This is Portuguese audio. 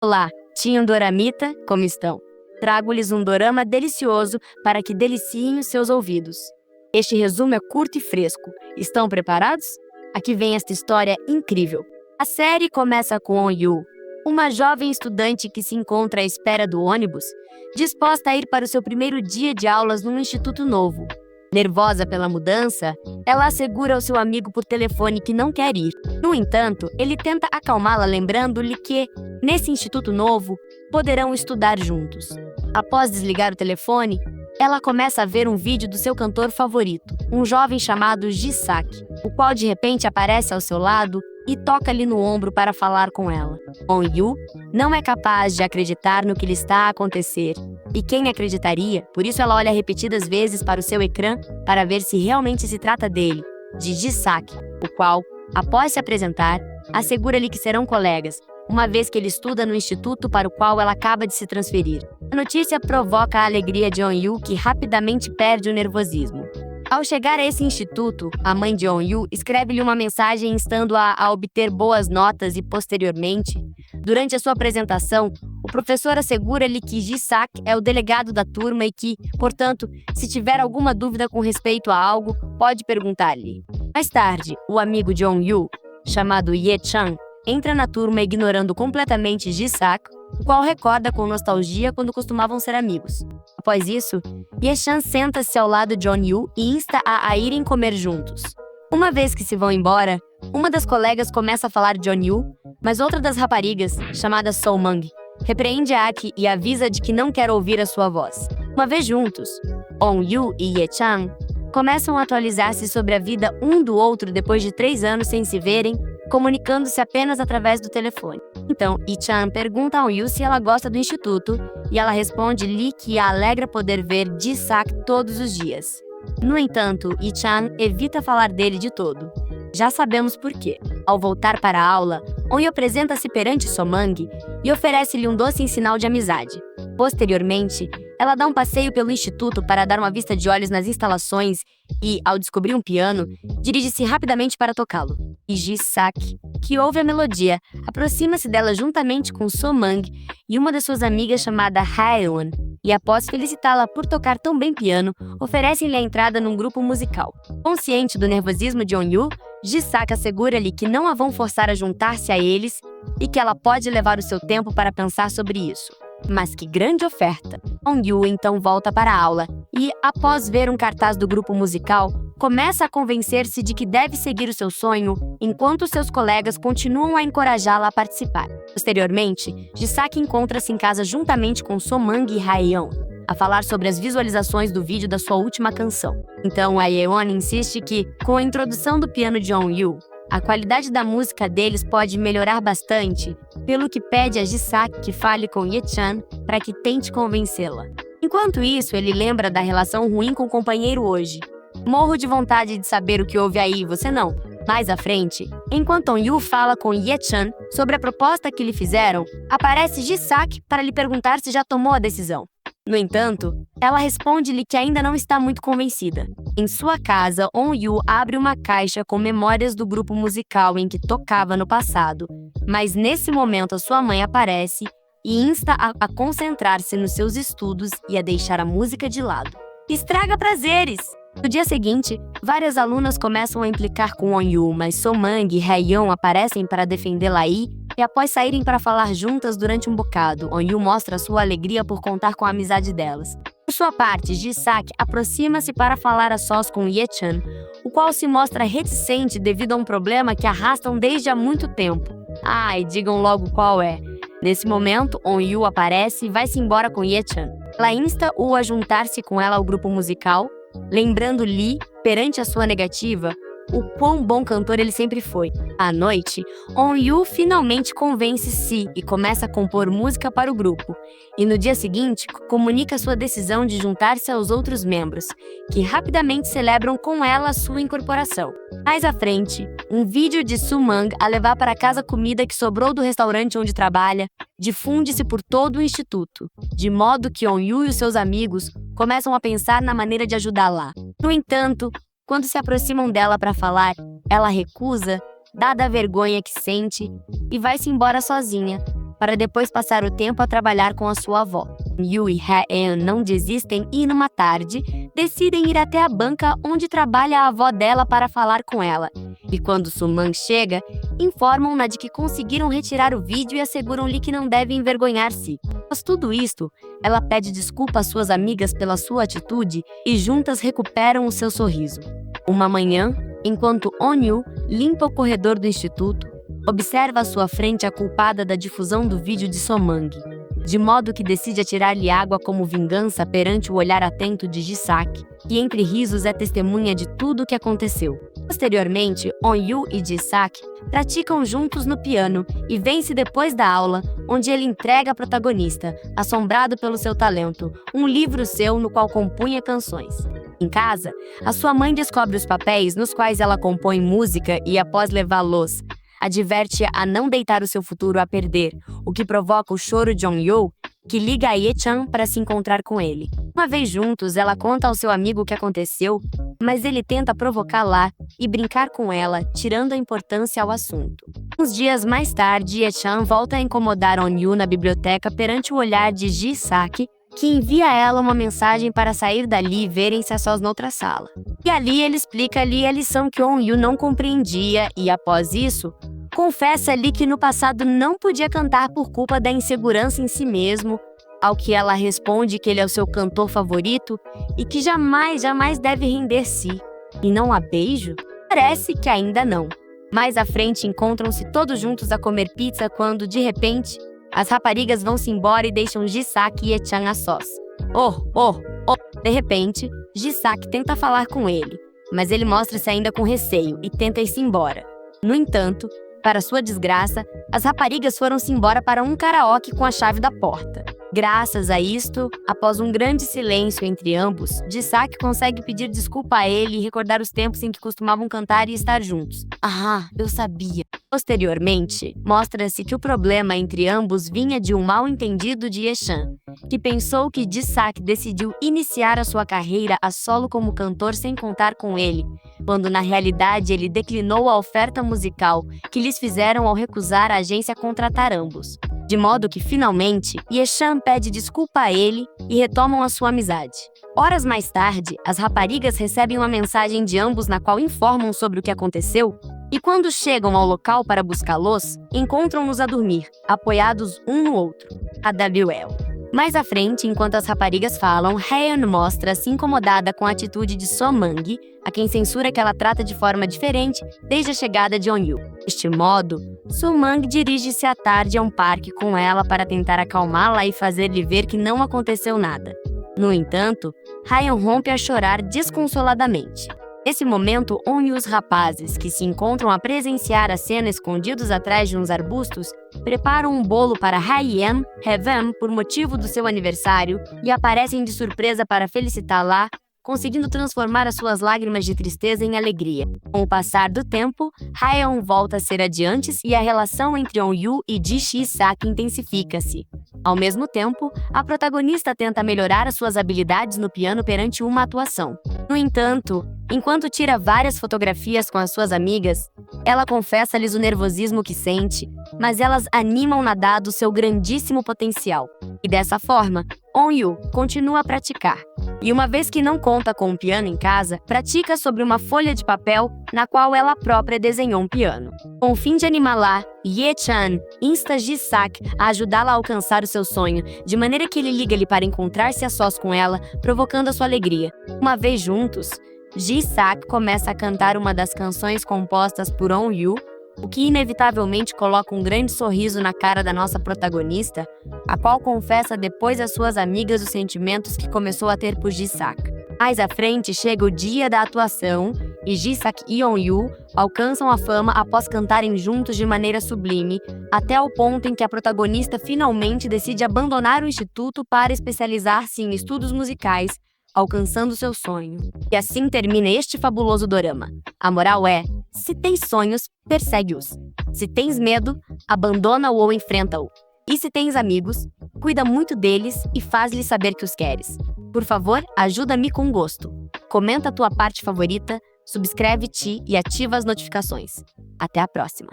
Olá, Tinho Doramita, como estão? Trago-lhes um dorama delicioso para que deliciem os seus ouvidos. Este resumo é curto e fresco. Estão preparados? Aqui vem esta história incrível. A série começa com On-yu, uma jovem estudante que se encontra à espera do ônibus, disposta a ir para o seu primeiro dia de aulas num instituto novo. Nervosa pela mudança, ela assegura ao seu amigo por telefone que não quer ir. No entanto, ele tenta acalmá-la lembrando-lhe que, nesse instituto novo, poderão estudar juntos. Após desligar o telefone, ela começa a ver um vídeo do seu cantor favorito, um jovem chamado Jisaki, o qual de repente aparece ao seu lado e toca-lhe no ombro para falar com ela. On-yu não é capaz de acreditar no que lhe está a acontecer. E quem acreditaria? Por isso ela olha repetidas vezes para o seu ecrã para ver se realmente se trata dele, de Jisaki, o qual, após se apresentar, assegura-lhe que serão colegas, uma vez que ele estuda no instituto para o qual ela acaba de se transferir. A notícia provoca a alegria de On-yu, que rapidamente perde o nervosismo. Ao chegar a esse instituto, a mãe de On-yu escreve-lhe uma mensagem instando-a a obter boas notas e, posteriormente, durante a sua apresentação, o professor assegura-lhe que Jisaki é o delegado da turma e que, portanto, se tiver alguma dúvida com respeito a algo, pode perguntar-lhe. Mais tarde, o amigo de On-yu, chamado Ye-chan, entra na turma ignorando completamente Jisaki, o qual recorda com nostalgia quando costumavam ser amigos. Após isso, Ye-chan senta-se ao lado de On-yu e insta-a a irem comer juntos. Uma vez que se vão embora, uma das colegas começa a falar de On-yu, mas outra das raparigas, chamada So-mang, repreende a Aki e avisa de que não quer ouvir a sua voz. Uma vez juntos, On-yu e Ye-chan começam a atualizar-se sobre a vida um do outro depois de 3 anos sem se verem, comunicando-se apenas através do telefone. Então, Ye-chan pergunta a On-yu se ela gosta do instituto e ela responde-lhe que a alegra poder ver Jisaki todos os dias. No entanto, Ye-chan evita falar dele de todo. Já sabemos por quê. Ao voltar para a aula, On-yu apresenta-se perante So-mang e oferece-lhe um doce em sinal de amizade. Posteriormente, ela dá um passeio pelo instituto para dar uma vista de olhos nas instalações e, ao descobrir um piano, dirige-se rapidamente para tocá-lo. E Jisaki, que ouve a melodia, aproxima-se dela juntamente com So-mang e uma das suas amigas chamada Hae-won, e após felicitá-la por tocar tão bem piano, oferecem-lhe a entrada num grupo musical. Consciente do nervosismo de On-yu, Jisaki assegura-lhe que não a vão forçar a juntar-se a eles e que ela pode levar o seu tempo para pensar sobre isso. Mas que grande oferta! On-yu então volta para a aula e, após ver um cartaz do grupo musical, começa a convencer-se de que deve seguir o seu sonho, enquanto seus colegas continuam a encorajá-la a participar. Posteriormente, Jisaki encontra-se em casa juntamente com So-mang e Hae-won, a falar sobre as visualizações do vídeo da sua última canção. Então, Hae-won insiste que, com a introdução do piano de On-yu, a qualidade da música deles pode melhorar bastante, pelo que pede a Jisaki que fale com Ye-chan para que tente convencê-la. Enquanto isso, ele lembra da relação ruim com o companheiro hoje. Morro de vontade de saber o que houve aí, você não? Mais à frente, enquanto On-yu fala com Ye-chan sobre a proposta que lhe fizeram, aparece Jisaki para lhe perguntar se já tomou a decisão. No entanto, ela responde-lhe que ainda não está muito convencida. Em sua casa, On-yu abre uma caixa com memórias do grupo musical em que tocava no passado, mas nesse momento a sua mãe aparece e insta a concentrar-se nos seus estudos e a deixar a música de lado. Estraga prazeres! No dia seguinte, várias alunas começam a implicar com On-yu, mas So-mang e Hae-won aparecem para defendê-la e após saírem para falar juntas durante um bocado, On-yu mostra sua alegria por contar com a amizade delas. Por sua parte, Jisaki aproxima-se para falar a sós com Ye-chan, o qual se mostra reticente devido a um problema que arrastam desde há muito tempo. Ai, digam logo qual é. Nesse momento, On-yu aparece e vai-se embora com Ye-chan. Ela insta-o a juntar-se com ela ao grupo musical, lembrando-lhe, perante a sua negativa, o quão bom cantor ele sempre foi. À noite, On-yu finalmente convence-se e começa a compor música para o grupo. E no dia seguinte, comunica sua decisão de juntar-se aos outros membros, que rapidamente celebram com ela a sua incorporação. Mais à frente, um vídeo de So-mang a levar para casa comida que sobrou do restaurante onde trabalha difunde-se por todo o instituto, de modo que On-yu e os seus amigos começam a pensar na maneira de ajudá-la. No entanto, quando se aproximam dela para falar, ela recusa, dada a vergonha que sente, e vai-se embora sozinha, para depois passar o tempo a trabalhar com a sua avó. Yu e Hae-eun não desistem e, numa tarde, decidem ir até a banca onde trabalha a avó dela para falar com ela. E quando Soo-mang chega, informam-na de que conseguiram retirar o vídeo e asseguram-lhe que não deve envergonhar-se. Após tudo isto, ela pede desculpa às suas amigas pela sua atitude e juntas recuperam o seu sorriso. Uma manhã, enquanto On-yu limpa o corredor do instituto, observa à sua frente a culpada da difusão do vídeo de Soo-mang, de modo que decide atirar-lhe água como vingança perante o olhar atento de Ji-sak, que entre risos é testemunha de tudo o que aconteceu. Posteriormente, On-yu e Ji-sak praticam juntos no piano e vêm-se depois da aula, onde ele entrega à protagonista, assombrado pelo seu talento, um livro seu no qual compunha canções. Em casa, a sua mãe descobre os papéis nos quais ela compõe música e, após levá-los, adverte-a a não deitar o seu futuro a perder, o que provoca o choro de On-yu, que liga a Ye-chan para se encontrar com ele. Uma vez juntos, ela conta ao seu amigo o que aconteceu, mas ele tenta provocá-la e brincar com ela, tirando a importância ao assunto. Uns dias mais tarde, Ye-chan volta a incomodar On-yu na biblioteca perante o olhar de Ji-sak, que envia a ela uma mensagem para sair dali e verem-se a sós noutra sala. E ali ele explica-lhe a lição que On-yu não compreendia e, após isso, confessa-lhe que no passado não podia cantar por culpa da insegurança em si mesmo, ao que ela responde que ele é o seu cantor favorito e que jamais deve render-se. E não há beijo? Parece que ainda não. Mais à frente encontram-se todos juntos a comer pizza quando, de repente, as raparigas vão-se embora e deixam Ji-sak e Ye-chan a sós. De repente, Ji-sak tenta falar com ele, mas ele mostra-se ainda com receio e tenta ir-se embora. No entanto, para sua desgraça, as raparigas foram-se embora para um karaoke com a chave da porta. Graças a isto, após um grande silêncio entre ambos, Ji-sak consegue pedir desculpa a ele e recordar os tempos em que costumavam cantar e estar juntos. Ah, eu sabia. Posteriormente, mostra-se que o problema entre ambos vinha de um mal-entendido de Ye-chan, que pensou que Ji-sak decidiu iniciar a sua carreira a solo como cantor sem contar com ele, quando na realidade ele declinou a oferta musical que lhes fizeram ao recusar a agência contratar ambos. De modo que, finalmente, Ye-chan pede desculpa a ele e retomam a sua amizade. Horas mais tarde, as raparigas recebem uma mensagem de ambos na qual informam sobre o que aconteceu, e quando chegam ao local para buscá-los, encontram-nos a dormir, apoiados um no outro. AWL. Mais à frente, enquanto as raparigas falam, Hae-eun mostra-se incomodada com a atitude de Soo-mang, a quem censura que ela trata de forma diferente desde a chegada de On-yu. Deste modo, Soo-mang dirige-se à tarde a um parque com ela para tentar acalmá-la e fazer-lhe ver que não aconteceu nada. No entanto, Hae-eun rompe a chorar desconsoladamente. Nesse momento, On e os rapazes, que se encontram a presenciar a cena escondidos atrás de uns arbustos, preparam um bolo para Hae-eun, por motivo do seu aniversário, e aparecem de surpresa para felicitá-la, conseguindo transformar as suas lágrimas de tristeza em alegria. Com o passar do tempo, Hae-eun volta a ser adiantes e a relação entre On-yu e Ji-sak intensifica-se. Ao mesmo tempo, a protagonista tenta melhorar as suas habilidades no piano perante uma atuação. No entanto, enquanto tira várias fotografias com as suas amigas, ela confessa-lhes o nervosismo que sente, mas elas animam-na dado seu grandíssimo potencial. E dessa forma, On-yu continua a praticar. E uma vez que não conta com um piano em casa, pratica sobre uma folha de papel na qual ela própria desenhou um piano. Com o fim de animá-la, Ye-chan insta Ji-sak a ajudá-la a alcançar o seu sonho, de maneira que ele liga-lhe para encontrar-se a sós com ela, provocando a sua alegria. Uma vez juntos, Ji-sak começa a cantar uma das canções compostas por On-yu, o que inevitavelmente coloca um grande sorriso na cara da nossa protagonista, a qual confessa depois às suas amigas os sentimentos que começou a ter por Ji-sak. Mais à frente chega o dia da atuação e Ji-sak e On-yu alcançam a fama após cantarem juntos de maneira sublime, até o ponto em que a protagonista finalmente decide abandonar o instituto para especializar-se em estudos musicais, alcançando seu sonho. E assim termina este fabuloso dorama. A moral é: se tens sonhos, persegue-os. Se tens medo, abandona-o ou enfrenta-o. E se tens amigos, cuida muito deles e faz-lhes saber que os queres. Por favor, ajuda-me com gosto. Comenta a tua parte favorita, subscreve-te e ativa as notificações. Até a próxima!